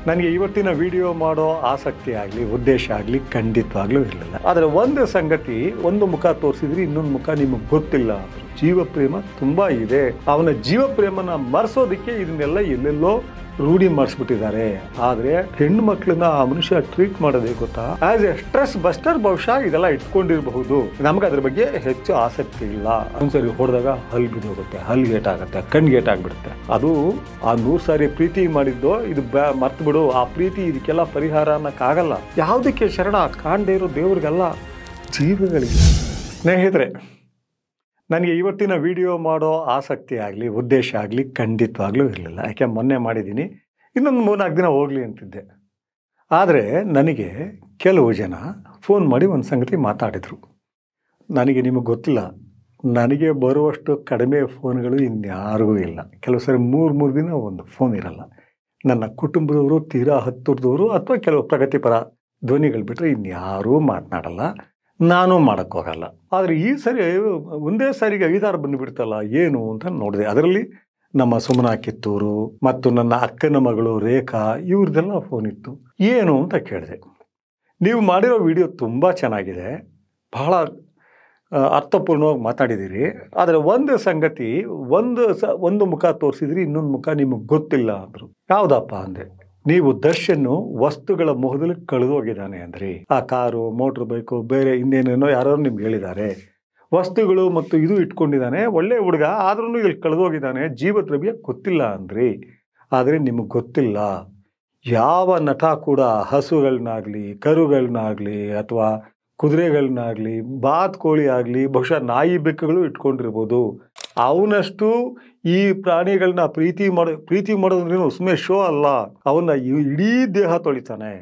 ನನಗೆ ಇವತ್ತಿನ ವಿಡಿಯೋ ಮಾಡೋ ಆಸಕ್ತಿ ಆಗಲಿ ಉದ್ದೇಶ ಆಗಲಿ ಖಂಡಿತವಾಗ್ಲೂ ಇರಲಿಲ್ಲ. ಆದರೆ ಒಂದು ಸಂಗತಿ, ಒಂದು ಮುಖ ತೋರಿಸಿದ್ರೆ ಇನ್ನೊಂದು ಮುಖ ನಿಮಗೆ ಗೊತ್ತಿಲ್ಲ. ಜೀವ ಪ್ರೇಮ ತುಂಬಾ ಇದೆ. ಅವನ ಜೀವ ಪ್ರೇಮನ ಮರೆಸೋದಕ್ಕೆ ಇದನ್ನೆಲ್ಲ ಎಲ್ಲೆಲ್ಲೋ ರೂಢಿ ಮಾಡಿಸ್ಬಿಟ್ಟಿದ್ದಾರೆ. ಆದರೆ ಹೆಣ್ಣು ಮಕ್ಕಳನ್ನ ಆ ಮನುಷ್ಯ ಟ್ರೀಟ್ ಮಾಡೋದೇ ಗೊತ್ತಾ, ಆಸ್ ಎ ಸ್ಟ್ರೆಸ್ ಬಸ್ಟರ್. ಬಹುಶಃ ಇದೆಲ್ಲ ಇಟ್ಕೊಂಡಿರಬಹುದು. ನಮ್ಗೆ ಅದ್ರ ಬಗ್ಗೆ ಹೆಚ್ಚು ಆಸಕ್ತಿ ಇಲ್ಲ. ಒಂದ್ಸರಿ ಹೊಡೆದಾಗ ಹಲ್ ಬಿದ್ದೋಗುತ್ತೆ, ಹಲ್ ಗೇಟ್ ಆಗುತ್ತೆ, ಕಣ್ ಗೇಟ್ ಆಗ್ಬಿಡುತ್ತೆ. ಅದು ಆ 100 ಸಾರಿ ಪ್ರೀತಿ ಮಾಡಿದ್ದು ಇದು ಮರ್ತು ಬಿಡು. ಆ ಪ್ರೀತಿ ಇದಕ್ಕೆಲ್ಲ ಪರಿಹಾರ ಅನ್ನಕ್ಕಾಗಲ್ಲ. ಯಾವುದಕ್ಕೆ ಶರಣ ಕಾಣದೇ ಇರೋ ದೇವ್ರಿಗೆಲ್ಲ ಜೀವಗಳಿಗೆ. ಸ್ನೇಹಿತರೆ, ನನಗೆ ಇವತ್ತಿನ ವಿಡಿಯೋ ಮಾಡೋ ಆಸಕ್ತಿ ಆಗಲಿ ಉದ್ದೇಶ ಆಗಲಿ ಖಂಡಿತವಾಗ್ಲೂ ಇರಲಿಲ್ಲ. ಯಾಕೆ ಮೊನ್ನೆ ಮಾಡಿದ್ದೀನಿ, ಇನ್ನೊಂದು 3-4 ದಿನ ಹೋಗಲಿ ಅಂತಿದ್ದೆ. ಆದರೆ ನನಗೆ ಕೆಲವು ಜನ ಫೋನ್ ಮಾಡಿ ಒಂದು ಸಂಗತಿ ಮಾತಾಡಿದರು. ನನಗೆ ನಿಮಗೆ ಗೊತ್ತಿಲ್ಲ, ನನಗೆ ಬರುವಷ್ಟು ಕಡಿಮೆ ಫೋನ್ಗಳು ಇನ್ಯಾರಿಗೂ ಇಲ್ಲ. ಕೆಲವು ಸರಿ 3 ದಿನ ಒಂದು ಫೋನ್ ಇರಲ್ಲ. ನನ್ನ ಕುಟುಂಬದವರು, ತೀರಾ ಹತ್ತಿರದವರು ಅಥವಾ ಕೆಲವು ಪ್ರಗತಿಪರ ಧ್ವನಿಗಳು ಬಿಟ್ಟರೆ ಇನ್ಯಾರೂ ಮಾತನಾಡಲ್ಲ, ನಾನು ಮಾಡೋಕ್ಕೋಗಲ್ಲ. ಆದರೆ ಈ ಸರಿ ಒಂದೇ ಸಾರಿಗೆ 5-6 ಬಂದುಬಿಡ್ತಲ್ಲ, ಏನು ಅಂತ ನೋಡಿದೆ. ಅದರಲ್ಲಿ ನಮ್ಮ ಸುಮನಾ ಕಿತ್ತೂರು ಮತ್ತು ನನ್ನ ಅಕ್ಕನ ಮಗಳು ರೇಖಾ ಇವ್ರದ್ದೆಲ್ಲ ಫೋನ್ ಇತ್ತು. ಏನು ಅಂತ ಕೇಳಿದೆ. ನೀವು ಮಾಡಿರೋ ವಿಡಿಯೋ ತುಂಬ ಚೆನ್ನಾಗಿದೆ, ಬಹಳ ಅರ್ಥಪೂರ್ಣವಾಗಿ ಮಾತಾಡಿದ್ದೀರಿ. ಆದರೆ ಒಂದು ಸಂಗತಿ, ಒಂದು ಮುಖ ತೋರಿಸಿದ್ರಿ, ಇನ್ನೊಂದು ಮುಖ ನಿಮಗೆ ಗೊತ್ತಿಲ್ಲ ಅಂದರು. ಯಾವುದಪ್ಪ ಅಂದೆ. ನೀವು ದರ್ಶನ್ ವಸ್ತುಗಳ ಮೊಹದಲ್ಲಿ ಕಳೆದೋಗಿದ್ದಾನೆ ಅಂದ್ರಿ. ಆ ಕಾರು, ಮೋಟ್ರ್ ಬೈಕು, ಬೇರೆ ಇನ್ನೇನೇನೋ ಯಾರೋ ನಿಮ್ಗೆ ಹೇಳಿದ್ದಾರೆ. ವಸ್ತುಗಳು ಮತ್ತು ಇದು ಇಟ್ಕೊಂಡಿದ್ದಾನೆ, ಒಳ್ಳೆ ಹುಡುಗ, ಆದ್ರೂ ಇಲ್ಲಿ ಕಳೆದೋಗಿದ್ದಾನೆ, ಜೀವದ್ರವ್ಯ ಗೊತ್ತಿಲ್ಲ ಅಂದ್ರಿ. ಆದರೆ ನಿಮಗೆ ಗೊತ್ತಿಲ್ಲ, ಯಾವ ನಟ ಕೂಡ ಹಸುಗಳನ್ನಾಗಲಿ, ಕರುಗಳನ್ನಾಗಲಿ, ಅಥವಾ ಕುದುರೆಗಳನ್ನಾಗಲಿ, ಬಾತ್ಕೋಳಿ ಆಗಲಿ, ಬಹುಶಃ ನಾಯಿ ಬೆಕ್ಕುಗಳು ಇಟ್ಕೊಂಡಿರ್ಬೋದು, ಅವನಷ್ಟು ಈ ಪ್ರಾಣಿಗಳನ್ನ ಪ್ರೀತಿ ಮಾಡೋದ್ರೇನು ಸುಮ್ಮನೆ ಶೋ ಅಲ್ಲ. ಅವನ್ನ ಇಡೀ ದೇಹ ತೊಳಿತಾನೆ.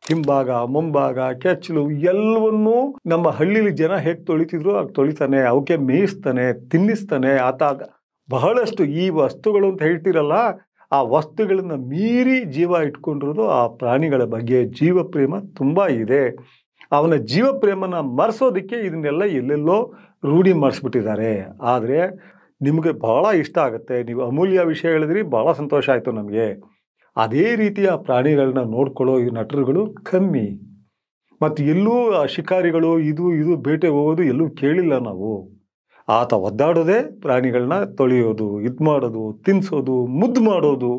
ಹಿಂಭಾಗ, ಮುಂಭಾಗ, ಕೆಚ್ಚಲು ಎಲ್ಲವನ್ನೂ ನಮ್ಮ ಹಳ್ಳಿಲಿ ಜನ ಹೇಗೆ ತೊಳಿತಿದ್ರು ಹಾಗೆ ತೊಳಿತಾನೆ. ಅವಕ್ಕೆ ಮೇಯಿಸ್ತಾನೆ, ತಿನ್ನಿಸ್ತಾನೆ. ಆತ ಬಹಳಷ್ಟು ಈ ವಸ್ತುಗಳು ಅಂತ ಹೇಳ್ತಿರಲ್ಲ, ಆ ವಸ್ತುಗಳನ್ನ ಮೀರಿ ಜೀವ ಇಟ್ಕೊಂಡಿರೋದು ಆ ಪ್ರಾಣಿಗಳ ಬಗ್ಗೆ ಜೀವ ಪ್ರೇಮ ತುಂಬಾ ಇದೆ. ಅವನ ಜೀವ ಪ್ರೇಮನ ಮರೆಸೋದಕ್ಕೆ ಇದನ್ನೆಲ್ಲ ಎಲ್ಲೆಲ್ಲೋ ರೂಢಿ ಮಾಡಿಸ್ಬಿಟ್ಟಿದ್ದಾರೆ. ಆದರೆ ನಿಮಗೆ ಬಹಳ ಇಷ್ಟ ಆಗುತ್ತೆ. ನೀವು ಅಮೂಲ್ಯ ವಿಷಯ ಹೇಳಿದ್ರಿ, ಬಹಳ ಸಂತೋಷ ಆಯಿತು ನಮಗೆ. ಅದೇ ರೀತಿಯ ಪ್ರಾಣಿಗಳನ್ನ ನೋಡ್ಕೊಳ್ಳೋ ಈ ನಟರುಗಳು ಕಮ್ಮಿ. ಮತ್ತು ಎಲ್ಲೂ ಶಿಕಾರಿಗಳು ಇದು ಬೇಟೆ ಹೋಗೋದು ಎಲ್ಲೂ ಕೇಳಿಲ್ಲ ನಾವು. ಆತ ಒದ್ದಾಡೋದೇ ಪ್ರಾಣಿಗಳನ್ನ ತೊಳೆಯೋದು, ಇದು ಮಾಡೋದು, ತಿನ್ನಿಸೋದು, ಮುದ್ದು ಮಾಡೋದು.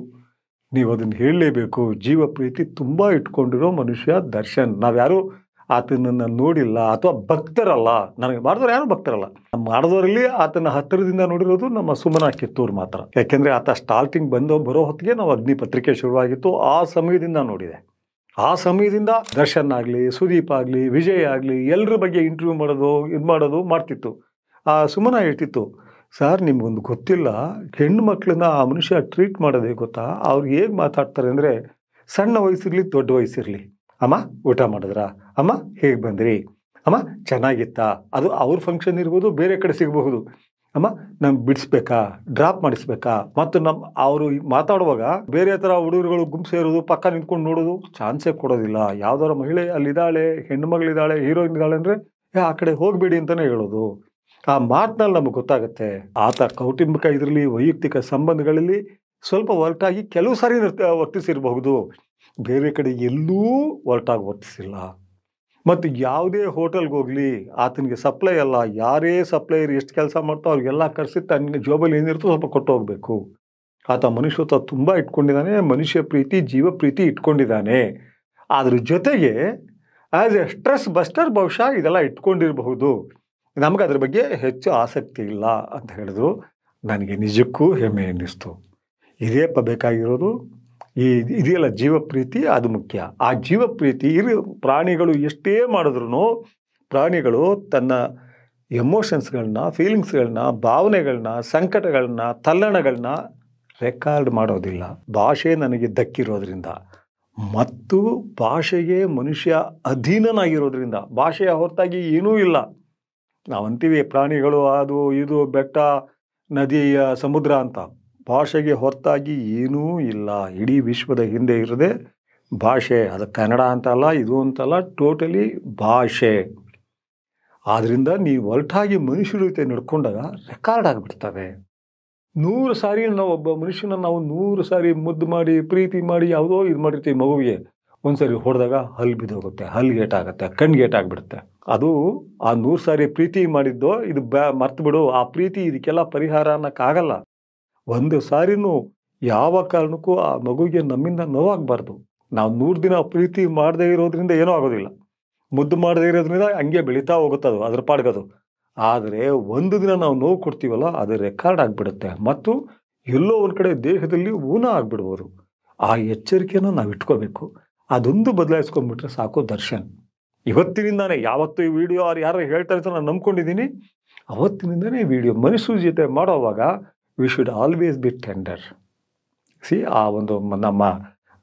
ನೀವು ಅದನ್ನು ಹೇಳಲೇಬೇಕು. ಜೀವ ಪ್ರೀತಿ ತುಂಬ ಇಟ್ಕೊಂಡಿರೋ ಮನುಷ್ಯ ದರ್ಶನ್. ನಾವ್ಯಾರು ಆತನನ್ನು ನೋಡಿಲ್ಲ ಅಥವಾ ಭಕ್ತರಲ್ಲ. ನನಗೆ ಮಾಡಿದವ್ರು ಯಾರು ಭಕ್ತರಲ್ಲ. ಮಾಡಿದವರಲ್ಲಿ ಆತನ ಹತ್ತಿರದಿಂದ ನೋಡಿರೋದು ನಮ್ಮ ಸುಮನಾ ಕಿತ್ತೂರು ಮಾತ್ರ. ಯಾಕೆಂದರೆ ಆತ ಸ್ಟಾರ್ಟಿಂಗ್ ಬರೋ ಹೊತ್ತಿಗೆ ನಾವು ಅಗ್ನಿ ಪತ್ರಿಕೆ ಶುರುವಾಗಿತ್ತು, ಆ ಸಮಯದಿಂದ ನೋಡಿದೆ. ಆ ಸಮಯದಿಂದ ದರ್ಶನ್ ಆಗಲಿ, ಸುದೀಪ್ ಆಗಲಿ, ವಿಜಯ್ ಆಗಲಿ, ಎಲ್ಲರ ಬಗ್ಗೆ ಇಂಟರ್ವ್ಯೂ ಮಾಡೋದು ಮಾಡ್ತಿತ್ತು. ಆ ಸುಮನಾ ಹೇಳ್ತಿತ್ತು, ಸರ್ ನಿಮ್ಗೊಂದು ಗೊತ್ತಿಲ್ಲ, ಹೆಣ್ಣು ಮಕ್ಕಳನ್ನ ಆ ಮನುಷ್ಯ ಟ್ರೀಟ್ ಮಾಡೋದೇ ಗೊತ್ತಾ. ಅವ್ರು ಹೇಗೆ ಮಾತಾಡ್ತಾರೆ ಅಂದರೆ, ಸಣ್ಣ ವಯಸ್ಸಿರಲಿ ದೊಡ್ಡ ವಯಸ್ಸಿರಲಿ, ಅಮ್ಮ ಊಟ ಮಾಡಿದ್ರಾ, ಅಮ್ಮ ಹೇಗೆ ಬಂದ್ರಿ, ಅಮ್ಮ ಚೆನ್ನಾಗಿತ್ತಾ. ಅದು ಅವ್ರ ಫಂಕ್ಷನ್ ಇರ್ಬೋದು, ಬೇರೆ ಕಡೆ ಸಿಗಬಹುದು. ಅಮ್ಮ ನಮ್ಗೆ ಬಿಡಿಸ್ಬೇಕಾ, ಡ್ರಾಪ್ ಮಾಡಿಸ್ಬೇಕಾ. ಮತ್ತು ಅವರು ಮಾತಾಡುವಾಗ ಬೇರೆ ಥರ ಹುಡುಗರುಗಳು ಗುಂಪು ಸೇರೋದು, ಪಕ್ಕ ನಿಂತ್ಕೊಂಡು ನೋಡೋದು ಚಾನ್ಸೇ ಕೊಡೋದಿಲ್ಲ. ಯಾವ್ದಾರ ಮಹಿಳೆ ಅಲ್ಲಿದ್ದಾಳೆ, ಹೆಣ್ಣು ಮಗಳಿದ್ದಾಳೆ, ಹೀರೋಯಿನ್ ಇದ್ದಾಳೆ ಅಂದರೆ ಆ ಕಡೆ ಹೋಗಬೇಡಿ ಅಂತಲೇ ಹೇಳೋದು. ಆ ಮಾತಿನಲ್ಲಿ ನಮಗೆ ಗೊತ್ತಾಗುತ್ತೆ ಆತ ಕೌಟುಂಬಿಕ ಇದರಲ್ಲಿ, ವೈಯಕ್ತಿಕ ಸಂಬಂಧಗಳಲ್ಲಿ ಸ್ವಲ್ಪ ಹೊರಟಾಗಿ ಕೆಲವು ಸಾರಿ ವರ್ತಿಸಿರಬಹುದು, ಬೇರೆ ಕಡೆ ಎಲ್ಲೂ ಹೊರಟಾಗಿ ವರ್ತಿಸಿಲ್ಲ. ಮತ್ತು ಯಾವುದೇ ಹೋಟೆಲ್ಗೆ ಹೋಗಲಿ ಆತನಿಗೆ ಸಪ್ಲೈ ಅಲ್ಲ, ಯಾರೇ ಸಪ್ಲೈಯರ್ ಎಷ್ಟು ಕೆಲಸ ಮಾಡ್ತೋ ಅವ್ರಿಗೆಲ್ಲ ಕರೆಸಿ ತನ್ನ ಜಾಬಲ್ಲಿ ಏನಿರ್ತೋ ಸ್ವಲ್ಪ ಕೊಟ್ಟು ಹೋಗಬೇಕು. ಆತ ಮನುಷ್ಯತ್ವ ತುಂಬ ಇಟ್ಕೊಂಡಿದ್ದಾನೆ, ಮನುಷ್ಯ ಪ್ರೀತಿ, ಜೀವ ಪ್ರೀತಿ ಇಟ್ಕೊಂಡಿದ್ದಾನೆ. ಅದ್ರ ಜೊತೆಗೆ ಆ್ಯಸ್ ಎ ಸ್ಟ್ರೆಸ್ ಬಸ್ಟರ್ ಬಹುಶಃ ಇದೆಲ್ಲ ಇಟ್ಕೊಂಡಿರಬಹುದು. ನಮಗೆ ಅದ್ರ ಬಗ್ಗೆ ಹೆಚ್ಚು ಆಸಕ್ತಿ ಇಲ್ಲ ಅಂತ ಹೇಳಿದ್ರು. ನನಗೆ ನಿಜಕ್ಕೂ ಹೆಮ್ಮೆ ಅನ್ನಿಸ್ತು. ಇದೇಪ್ಪ ಬೇಕಾಗಿರೋದು. ಇದೆಯಲ್ಲ ಜೀವ ಪ್ರೀತಿ, ಅದು ಮುಖ್ಯ. ಆ ಜೀವ ಪ್ರೀತಿ ಪ್ರಾಣಿಗಳು ಎಷ್ಟೇ ಮಾಡಿದ್ರು, ಪ್ರಾಣಿಗಳು ತನ್ನ ಎಮೋಷನ್ಸ್ಗಳನ್ನ, ಫೀಲಿಂಗ್ಸ್ಗಳನ್ನ, ಭಾವನೆಗಳನ್ನ, ಸಂಕಟಗಳನ್ನ, ತಲ್ಲಣಗಳನ್ನ ರೆಕಾರ್ಡ್ ಮಾಡೋದಿಲ್ಲ. ಭಾಷೆ ನನಗೆ ದಕ್ಕಿರೋದ್ರಿಂದ ಮತ್ತು ಭಾಷೆಗೆ ಮನುಷ್ಯ ಅಧೀನನಾಗಿರೋದ್ರಿಂದ, ಭಾಷೆಯ ಹೊರತಾಗಿ ಏನೂ ಇಲ್ಲ. ನಾವಂತೀವಿ ಪ್ರಾಣಿಗಳು ಅದು ಇದು, ಬೆಟ್ಟ, ನದಿಯ, ಸಮುದ್ರ ಅಂತ. ಭಾಷೆಗೆ ಹೊರತಾಗಿ ಏನೂ ಇಲ್ಲ. ಇಡೀ ವಿಶ್ವದ ಹಿಂದೆ ಇರದೆ ಭಾಷೆ. ಅದು ಕನ್ನಡ ಅಂತಲ್ಲ, ಇದು ಅಂತಲ್ಲ, ಟೋಟಲಿ ಭಾಷೆ. ಆದ್ದರಿಂದ ನೀವು ಹೊರಟಾಗಿ ಮನುಷ್ಯರ ಜೊತೆ ನಡ್ಕೊಂಡಾಗ ರೆಕಾರ್ಡ್ ಆಗಿಬಿಡ್ತವೆ. 100 ಸಾರಿ ನಾವು ಒಬ್ಬ ಮನುಷ್ಯನ ನಾವು 100 ಸಾರಿ ಮುದ್ದು ಮಾಡಿ ಪ್ರೀತಿ ಮಾಡಿ ಯಾವುದೋ ಇದು ಮಾಡಿರ್ತೀವಿ ಮಗುವಿಗೆ. ಒಂದ್ಸರಿ ಹೊಡೆದಾಗ ಹಲ್ಲು ಬಿದ್ದೋಗುತ್ತೆ, ಹಲ್ಲು ಏಟಾಗುತ್ತೆ, ಕಣ್ಣಿಗೆ ಏಟಾಗ್ಬಿಡುತ್ತೆ. ಅದು ಆ 100 ಸಾರಿ ಪ್ರೀತಿ ಮಾಡಿದ್ದು ಇದು ಮರ್ತು ಬಿಡು, ಆ ಪ್ರೀತಿ ಇದಕ್ಕೆಲ್ಲ ಪರಿಹಾರ ಅನ್ನೋಕ್ಕಾಗಲ್ಲ. ಒಂದು ಸಾರಿನೂ ಯಾವ ಕಾರಣಕ್ಕೂ ಆ ಮಗುವಿಗೆ ನಮ್ಮಿಂದ ನೋವಾಗಬಾರ್ದು. ನಾವು 100 ದಿನ ಪ್ರೀತಿ ಮಾಡದೇ ಇರೋದ್ರಿಂದ ಏನೂ ಆಗೋದಿಲ್ಲ. ಮುದ್ದು ಮಾಡದೇ ಇರೋದ್ರಿಂದ ಹಂಗೆ ಬೆಳೀತಾ ಹೋಗುತ್ತದು ಅದ್ರ ಪಾಡ್ಗದು. ಆದರೆ ಒಂದು ದಿನ ನಾವು ನೋವು ಕೊಡ್ತೀವಲ್ಲ ಅದು ರೆಕಾರ್ಡ್ ಆಗಿಬಿಡುತ್ತೆ ಮತ್ತು ಎಲ್ಲೋ ಒಂದು ಕಡೆ ದೇಹದಲ್ಲಿ ಊನ ಆಗಿಬಿಡ್ಬೋದು. ಆ ಎಚ್ಚರಿಕೆಯನ್ನು ನಾವು ಇಟ್ಕೋಬೇಕು. ಅದೊಂದು ಬದಲಾಯಿಸ್ಕೊಂಡ್ಬಿಟ್ರೆ ಸಾಕು ದರ್ಶನ್. ಇವತ್ತಿನಿಂದಾನೇ, ಯಾವತ್ತು ಈ ವಿಡಿಯೋ ಅವ್ರು ಯಾರು ಹೇಳ್ತಾರೆ ಅಂತ ನಾನು ನಂಬ್ಕೊಂಡಿದ್ದೀನಿ, ಅವತ್ತಿನಿಂದನೇ ಈ ವಿಡಿಯೋ ಮನುಷ್ಯರ ಜೊತೆ ಮಾಡೋವಾಗ we should always B tender. ಆ ಒಂದು ನಮ್ಮ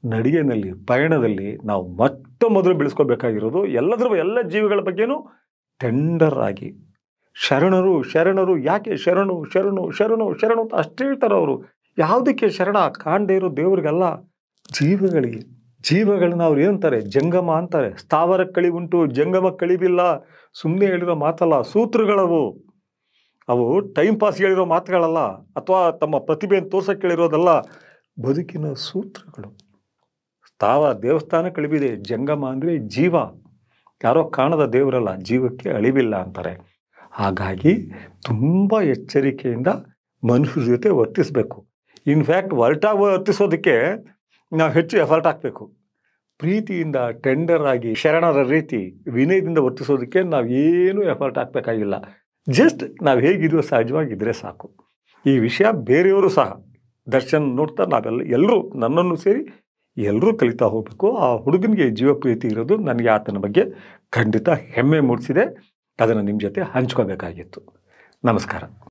ನಡಿಗೆನಲ್ಲಿ ಪಯಣದಲ್ಲಿ ನಾವು ಮೊದಲು ಬೆಳೆಸ್ಕೋಬೇಕಾಗಿರೋದು ಎಲ್ಲ ಜೀವಿಗಳ ಬಗ್ಗೆನೂ ಟೆಂಡರ್ ಆಗಿ ಶರಣರು ಶರಣರು ಯಾಕೆ ಶರಣು ಶರಣು ಶರಣು ಶರಣು ಅಂತ ಅಷ್ಟೇ ಹೇಳ್ತಾರೆ ಅವರು. ಯಾವುದಕ್ಕೆ ಶರಣ? ಕಾಣದೇ ಇರೋ ದೇವ್ರಿಗಲ್ಲ, ಜೀವಗಳಿಗೆ. ಜೀವಗಳನ್ನ ಅವ್ರು ಏನಂತಾರೆ? ಜಂಗಮ ಅಂತಾರೆ. ಸ್ಥಾವರ ಕಳಿವುಂಟು, ಜಂಗಮ ಕಳಿವಿಲ್ಲ. ಸುಮ್ಮನೆ ಹೇಳಿರೋ ಮಾತಲ್ಲ, ಸೂತ್ರಗಳವು. ಅವು ಟೈಮ್ ಪಾಸ್ ಹೇಳಿರೋ ಮಾತುಗಳಲ್ಲ, ಅಥವಾ ತಮ್ಮ ಪ್ರತಿಭೆಯನ್ನು ತೋರ್ಸಕ್ಕೆ ಹೇಳಿರೋದಲ್ಲ, ಬದುಕಿನ ಸೂತ್ರಗಳು. ದೇವಸ್ಥಾನ ಕಳಿವಿದೆ, ಜಂಗಮ ಅಂದರೆ ಜೀವ. ಯಾರೋ ಕಾಣದ ದೇವರಲ್ಲ, ಜೀವಕ್ಕೆ ಅಳಿವಿಲ್ಲ ಅಂತಾರೆ. ಹಾಗಾಗಿ ತುಂಬ ಎಚ್ಚರಿಕೆಯಿಂದ ಮನುಷ್ಯರ ಜೊತೆ ವರ್ತಿಸಬೇಕು. ಇನ್ಫ್ಯಾಕ್ಟ್ ವರ್ತಿಸೋದಕ್ಕೆ ನಾವು ಹೆಚ್ಚು ಎಫರ್ಟ್ ಹಾಕಬೇಕು. ಪ್ರೀತಿಯಿಂದ ಟೆಂಡರ್ ಆಗಿ ಶರಣರ ರೀತಿ ವಿನಯದಿಂದ ವರ್ತಿಸೋದಕ್ಕೆ ನಾವು ಏನೂ ಎಫರ್ಟ್ ಹಾಕಬೇಕಾಗಿಲ್ಲ. ಜಸ್ಟ್ ನಾವು ಹೇಗಿದೆಯೋ ಸಹಜವಾಗಿದ್ದರೆ ಸಾಕು. ಈ ವಿಷಯ ಬೇರೆಯವರು ಸಹ ದರ್ಶನ್ ನೋಡ್ತಾ ಎಲ್ಲರೂ ನನ್ನನ್ನು ಸೇರಿ ಎಲ್ಲರೂ ಕಲಿತಾ ಹೋಗಬೇಕು. ಆ ಹುಡುಗನಿಗೆ ಜೀವ ಪ್ರೀತಿ ಇರೋದು ನನಗೆ ಆತನ ಬಗ್ಗೆ ಖಂಡಿತ ಹೆಮ್ಮೆ ಮೂಡಿಸಿದೆ. ಅದನ್ನು ನಿಮ್ಮ ಜೊತೆ ಹಂಚ್ಕೋಬೇಕಾಗಿತ್ತು. ನಮಸ್ಕಾರ.